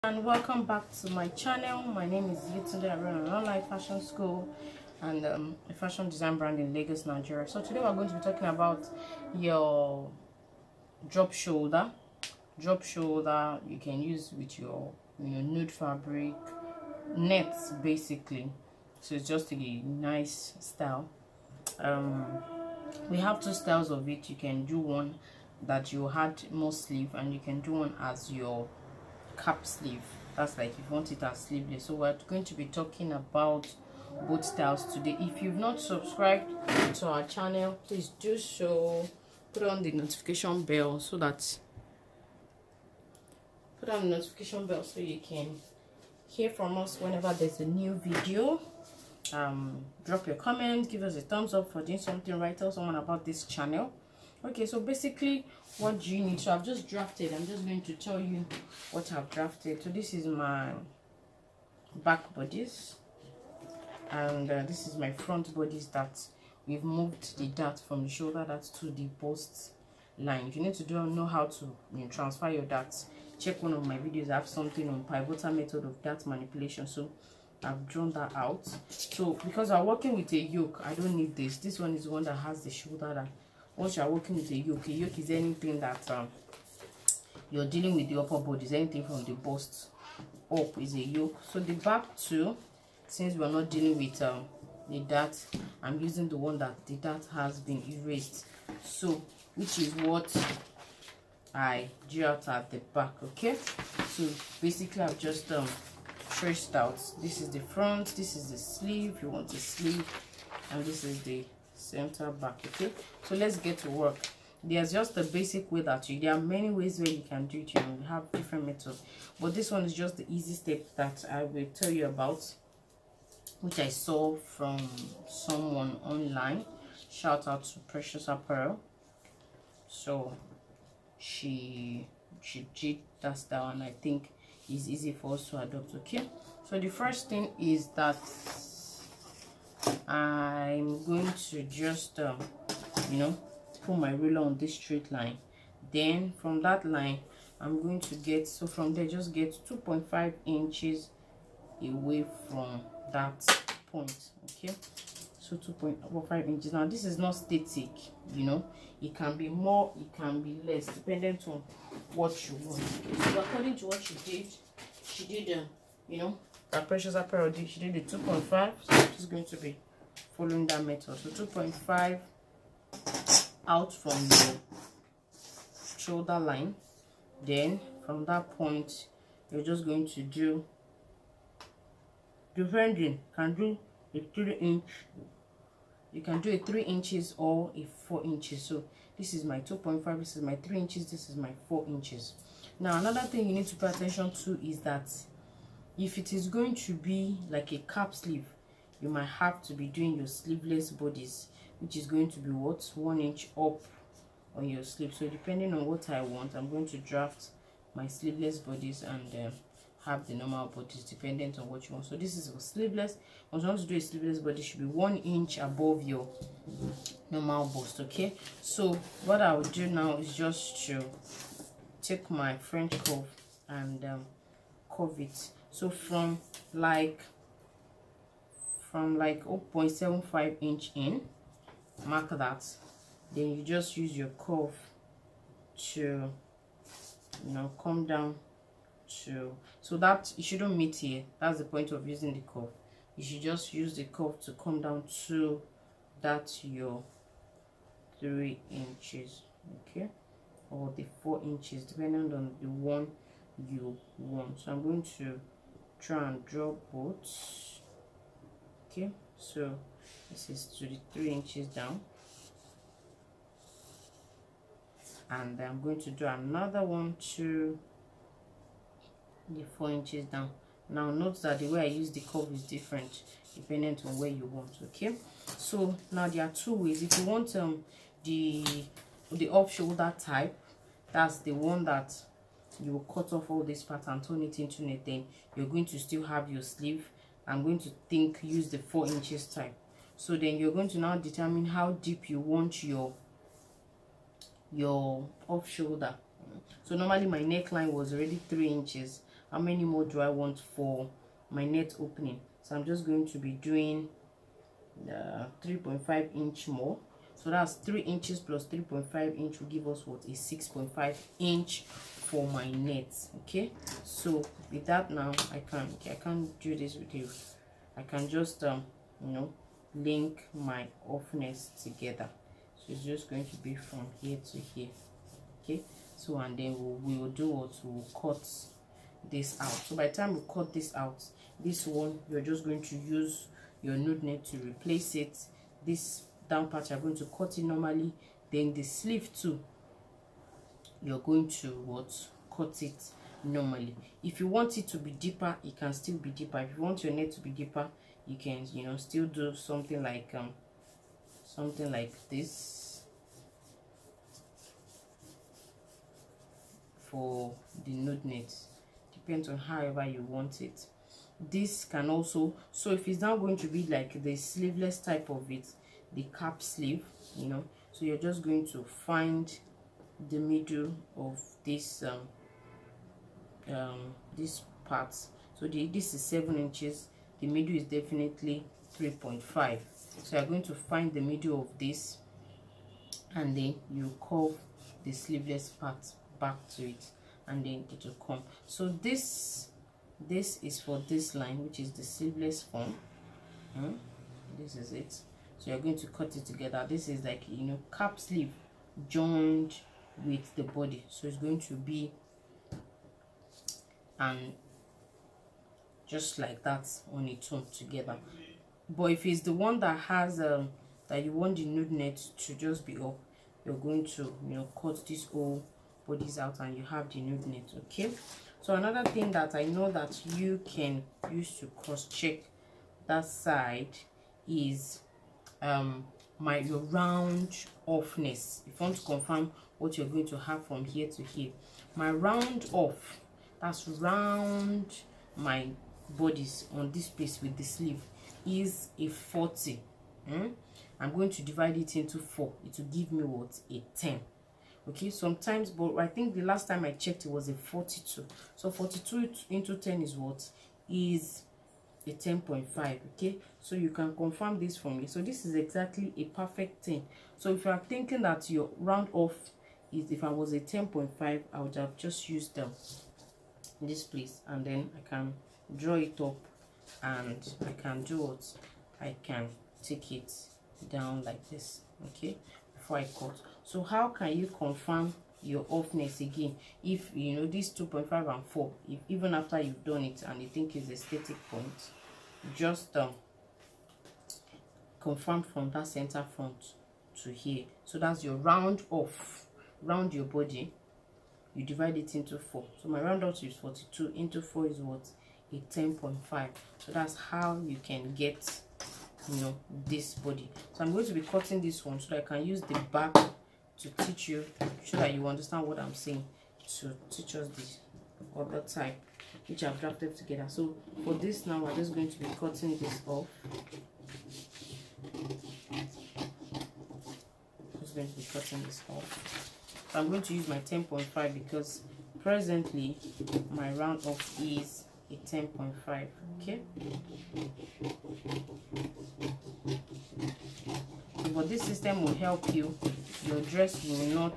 And welcome back to my channel. My name is Yetunde. I run an online fashion school and a fashion design brand in Lagos, Nigeria. So today we're going to be talking about your drop shoulder. Drop shoulder you can use with your nude fabric, nets basically. So it's just a nice style. We have two styles of it. You can do one that you had more sleeve, and you can do one as your cap sleeve. That's like if you want it as sleeveless. So we're going to be talking about both styles today. If you've not subscribed to our channel, please do so. Put on the notification bell so you can hear from us whenever there's a new video. Drop your comments, give us a thumbs up for doing something right, tell someone about this channel. Okay, so basically what do you need? So I've just drafted, I'm just going to tell you what I've drafted. So this is my back bodice, and this is my front bodice that we've moved the dart from the shoulder dart to the bust line. If you need to know how to transfer your darts, check one of my videos. I have something on pivotal method of dart manipulation, so I've drawn that out. So because I'm working with a yoke, I don't need this. This one is the one that has the shoulder dart. Once you're working with a yoke is anything that you're dealing with the upper body, is anything from the bust up is a yoke. So the back too, since we're not dealing with the dart, I'm using the one that the dart has been erased, so which is what I drew out at the back. Okay, so basically I've just traced out. This is the front, this is the sleeve, if you want a sleeve, and this is the center back. Okay, so let's get to work. There's just a basic way that there are many ways where you can do it. You have different methods, but this one is just the easy step that I will tell you about, which I saw from someone online. Shout out to Precious Apparel. So she did that style, and I think it's easy for us to adopt. Okay, so the first thing is that I'm going to just put my ruler on this straight line. Then from that line I'm going to get, so from there just get 2.5 inches away from that point. Okay, so 2.5 inches. Now this is not static, it can be more, it can be less, dependent on what you want. So according to what she did that Precious Apparel did, she did the 2.5, so she's going to be following that method. So 2.5 out from your shoulder line. Then from that point you're just going to do, depending, can do a 3 inch, you can do a 3 inches or a 4 inches. So this is my 2.5, this is my 3 inches, this is my 4 inches. Now another thing you need to pay attention to is that if it is going to be like a cap sleeve, you might have to be doing your sleeveless bodice, which is going to be 1 inch up on your sleeve. So depending on what I want, I'm going to draft my sleeveless bodice and have the normal bodice, dependent on what you want. So this is for sleeveless. Once you want to do a sleeveless body, should be 1 inch above your normal bust. Okay, so what I will do now is just to take my French curve and curve it. So from like 0.75 inch in, mark that. Then you just use your curve to come down to, so that it shouldn't meet here. That's the point of using the curve. You should just use the curve to come down to that your 3 inches, okay, or the 4 inches, depending on the one you want. So I'm going to try and draw both. Okay, so this is to the 3 inches down, and I'm going to do another one to the 4 inches down. Now note that the way I use the curve is different depending on where you want. Okay, so now there are two ways. If you want the off shoulder type, that's the one that you will cut off all this part and turn it into net. Then you're going to still have your sleeve. I'm going to use the 4 inches type. So then you're going to now determine how deep you want your off shoulder. So normally my neckline was already 3 inches. how many more do I want for my net opening. So I'm just going to be doing 3.5 inch more. So that's 3 inches plus 3.5 inch will give us what, a 6.5 inch for my net. Okay, so with that now I can't do this with you. I can just you know, link my offness together. So it's just going to be from here to here. Okay, so and then we will do what, we'll cut this out. So by the time we cut this out, this one you're just going to use your nude net to replace it. This down part you're going to cut it normally, then the sleeve too you're going to what, cut it normally. If you want it to be deeper, it can still be deeper. If you want your net to be deeper, you can, you know, still do something like this for the nude net. Depends on however you want it. This can also, so if it's not going to be like the sleeveless type of it, the cap sleeve, you know, so you're just going to find the middle of this this part. So this is 7 inches, the middle is definitely 3.5. so you're going to find the middle of this, and then you curve the sleeveless part back to it, and then it will come. So this is for this line, which is the sleeveless form. This is it. So you're going to cut it together. This is like, you know, cap sleeve joined with the body, so it's going to be and just like that on its own together. But if it's the one that has that you want the nude net to just be up, you're going to, you know, cut this whole bodies out and you have the nude net. Okay, so another thing that I know that you can use to cross check that side is your round offness. If you want to confirm what you're going to have from here to here, my round off, that's round my bodice on this place with the sleeve, is a 40. I'm going to divide it into 4. It will give me what, a 10. Okay, sometimes, but I think the last time I checked it was a 42. So 42 into 10 is what, is a 10.5. okay, so you can confirm this for me. So this is exactly a perfect 10. So if you are thinking that your round off is, if I was a 10.5, I would have just used them this place, and then I can draw it up, and I can do what, I can take it down like this, okay, before I cut. So how can you confirm your offness again if you know this 2.5 and 4, if even after you've done it and you think it's a static point, just confirm from that center front to here. So that's your round off, round your body, you divide it into 4. So my round off is 42 into 4 is what, a 10.5. so that's how you can get, you know, this body. So I'm going to be cutting this one so that I can use the back to teach you, so that you understand what I'm saying, to teach us the other type which I've drafted together. So for this now, we're just going to be cutting this off. Just going to be cutting this off. So I'm going to use my 10.5 because presently my round off is a 10.5. okay, but this system will help you. Your dress will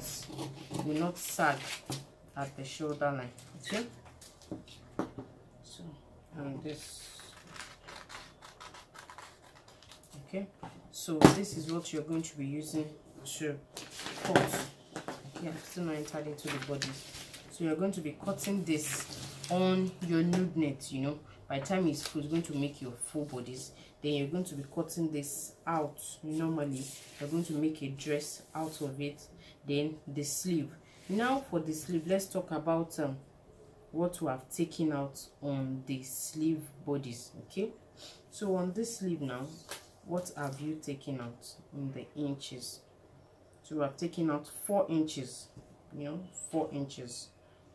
not sag at the shoulder line. Okay, so and this, okay, so this is what you're going to be using to cut. Okay, I'm still not entered into the body. So you're going to be cutting this on your nude net, you know, by the time it's full, it's going to make your full bodies. Then you're going to be cutting this out. Normally you're going to make a dress out of it. Then the sleeve. Now for the sleeve, let's talk about what we have taken out on the sleeve bodies. Okay, so on this sleeve now, what have you taken out in the inches? So we have taken out 4 inches, you know, 4 inches.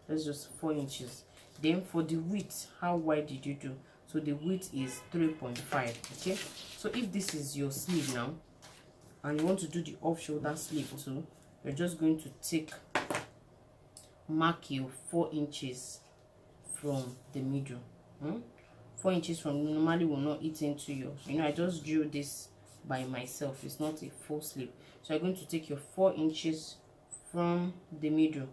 That's just 4 inches. Then for the width, how wide did you do? So the width is 3.5. okay, so if this is your sleeve now and you want to do the off shoulder sleeve too, you're just going to mark your 4 inches from the middle. 4 inches from normally will not eat into yours. You know, I just drew this by myself. It's not a full sleeve. So you're going to take your 4 inches from the middle.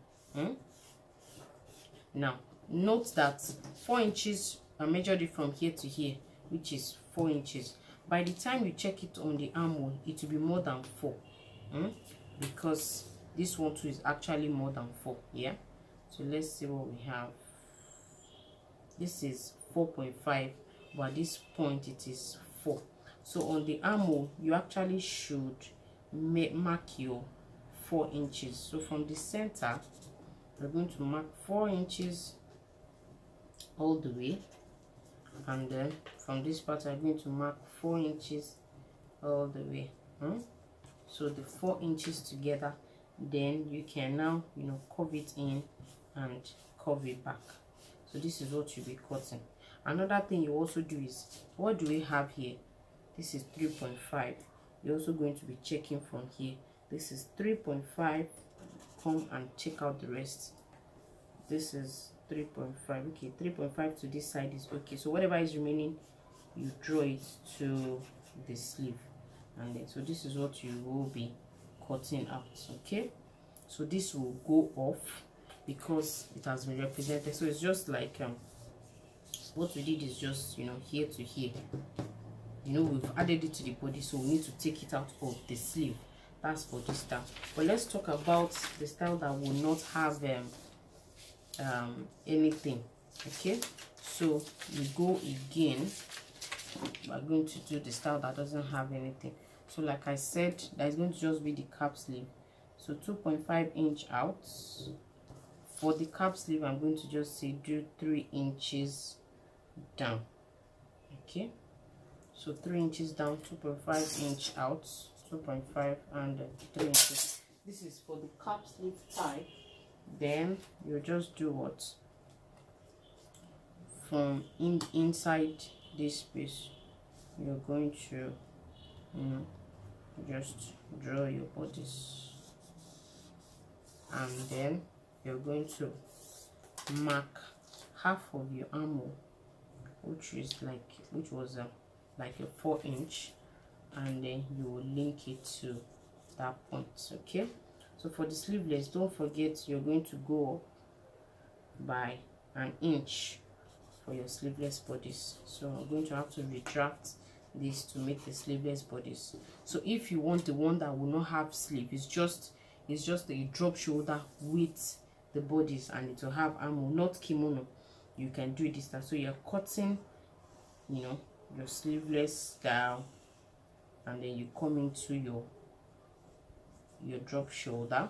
Now note that 4 inches, I measured it from here to here, which is 4 inches. By the time you check it on the armhole, it will be more than 4, because this one too is actually more than 4. Yeah, so let's see what we have. This is 4.5, but at this point it is 4. So on the armhole, you actually should mark your 4 inches. So from the center, we're going to mark 4 inches all the way, and then from this part I'm going to mark 4 inches all the way. So the 4 inches together, then you can now, you know, curve it in and curve it back. So this is what you'll be cutting. Another thing you also do is, what do we have here? This is 3.5. You're also going to be checking from here. This is 3.5. Come and check out the rest. This is 3.5. Okay, 3.5 to this side is okay. So whatever is remaining, you draw it to the sleeve, and then so this is what you will be cutting out. Okay, so this will go off because it has been represented. So it's just like what we did is just, you know, here to here. You know, we've added it to the body, so we need to take it out of the sleeve. That's for this style. But let's talk about the style that will not have anything. Okay, so we go again. We're going to do the style that doesn't have anything. So like I said, that is going to just be the cap sleeve. So 2.5 inch out. For the cap sleeve, I'm going to just say do 3 inches down. Okay, so 3 inches down, 2.5 inch out, 2.5 and 3 inches. This is for the cap sleeve type. Then you just do what? From inside this piece, you're going to, you know, just draw your bodice, and then you're going to mark half of your armhole, which was like a 4 inch, and then you will link it to that point. Okay, so for the sleeveless, don't forget you're going to go up by an inch for your sleeveless bodice. So I'm going to have to retract this to make the sleeveless bodice. So if you want the one that will not have sleeve, it's just a drop shoulder with the bodice, and it will have armhole, not kimono, you can do this style. So you're cutting, you know, your sleeveless style, and then you come into your drop shoulder.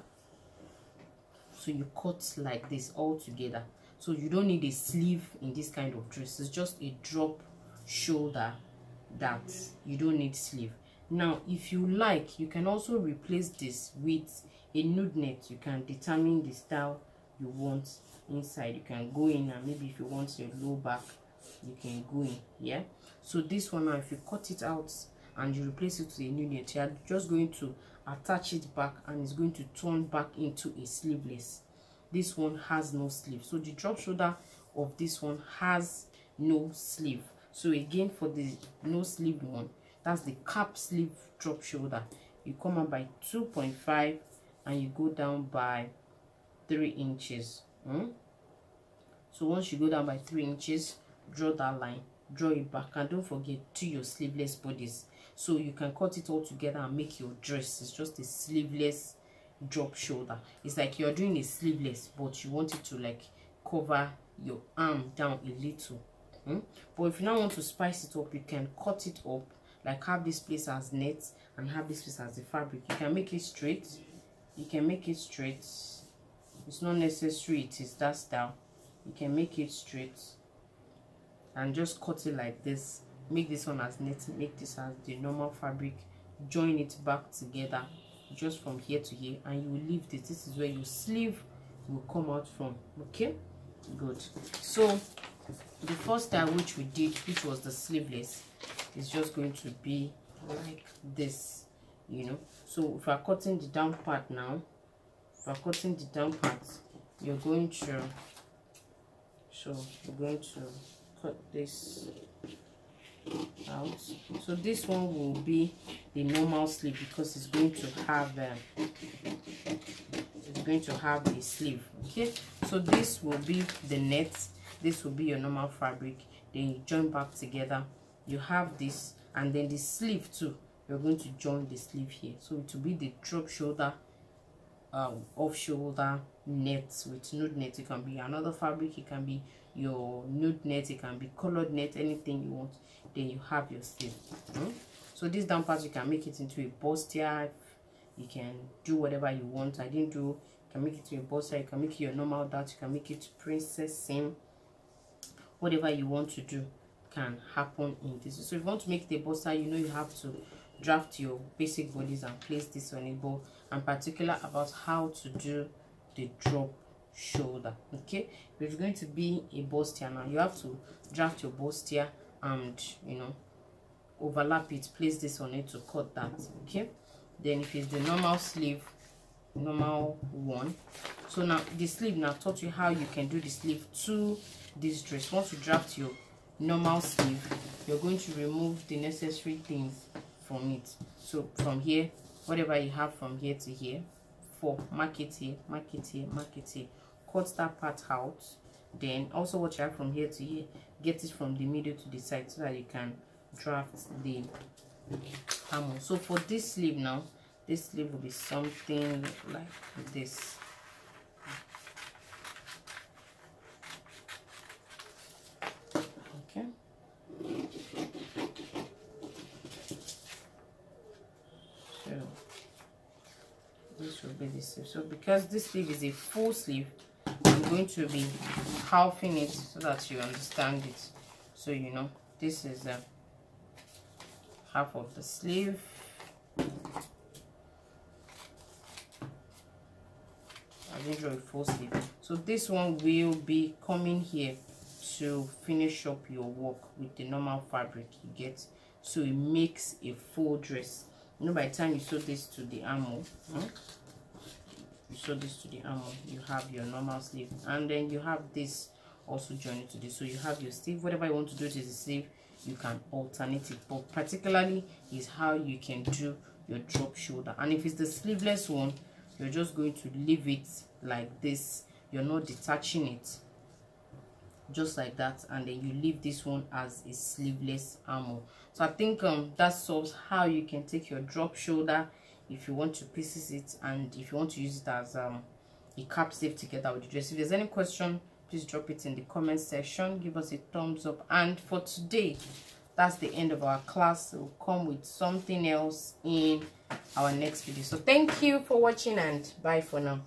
So you cut like this all together. So you don't need a sleeve in this kind of dress. It's just a drop shoulder that you don't need sleeve. Now if you like, you can also replace this with a nude net. You can determine the style you want inside. You can go in, and maybe if you want your low back, you can go in. Yeah, so this one now, if you cut it out and you replace it with a nude net, you are just going to attach it back, and it's going to turn back into a sleeveless. This one has no sleeve. So the drop shoulder of this one has no sleeve. So again, for the no sleeve one, that's the cap sleeve drop shoulder, you come up by 2.5 and you go down by 3 inches. So once you go down by 3 inches, draw that line, draw it back, and don't forget to your sleeveless bodice. So you can cut it all together and make your dress. It's just a sleeveless drop shoulder. It's like you're doing a sleeveless, but you want it to like cover your arm down a little. But if you now want to spice it up, you can cut it up, like have this place as net and have this place as the fabric. You can make it straight. You can make it straight. It's not necessary it is that style. You can make it straight and just cut it like this. Make this one as net, make this as the normal fabric, join it back together just from here to here, and you will leave this. This is where your sleeve will come out from. Okay, good. So the first style which we did, which was the sleeveless, is just going to be like this, you know. So if we're cutting the down part now, you're going to So we're going to cut this out. So this one will be the normal sleeve because it's going to have a sleeve. Okay, so this will be the net, this will be your normal fabric, then you join back together. You have this, and then the sleeve too, you're going to join the sleeve here. So it will be the drop shoulder off shoulder net with nude net. It can be another fabric, it can be your nude net, it can be colored net, anything you want. Then you have your sleeve. So this down part, you can make it into a bustier, you can do whatever you want. I didn't do, you can make it to a bustier, you can make it your normal dart, you can make it princess seam, whatever you want to do can happen in this. So if you want to make it a bustier, you know you have to draft your basic bodies and place this on it. But I'm particular about how to do the drop shoulder. Okay, if it's going to be a bustier, now you have to draft your bustier and, you know, overlap it, place this on it to cut that. Okay, then if it's the normal sleeve, normal one, so now the sleeve, now I've taught you how you can do the sleeve to this dress. Once you draft your normal sleeve, you're going to remove the necessary things from it. So from here, whatever you have from here to here, mark it here, mark it here, mark it here, cut that part out. Then also what you have from here to here, get it from the middle to the side so that you can draft the armor. So for this sleeve now, this sleeve will be something like this. Okay, so this will be the sleeve. So because this sleeve is a full sleeve, I'm going to be halving it so that you understand it. So you know, this is half of the sleeve. I didn't draw a full sleeve, so this one will be coming here to finish up your work with the normal fabric you get, so it makes a full dress. You know, by the time you sew this to the armor, you sew this to the armor, you have your normal sleeve, and then you have this also joined to this. So you have your sleeve, whatever you want to do to the sleeve, you can alternate it, but particularly is how you can do your drop shoulder. And if it's the sleeveless one, you're just going to leave it like this, you're not detaching it, just like that, and then you leave this one as a sleeveless armor. So I think that solves how you can take your drop shoulder if you want to pieces it, and if you want to use it as a cap sleeve together with the dress. If there's any question, please drop it in the comment section, give us a thumbs up. And for today, that's the end of our class. We'll come with something else in our next video. So thank you for watching, and bye for now.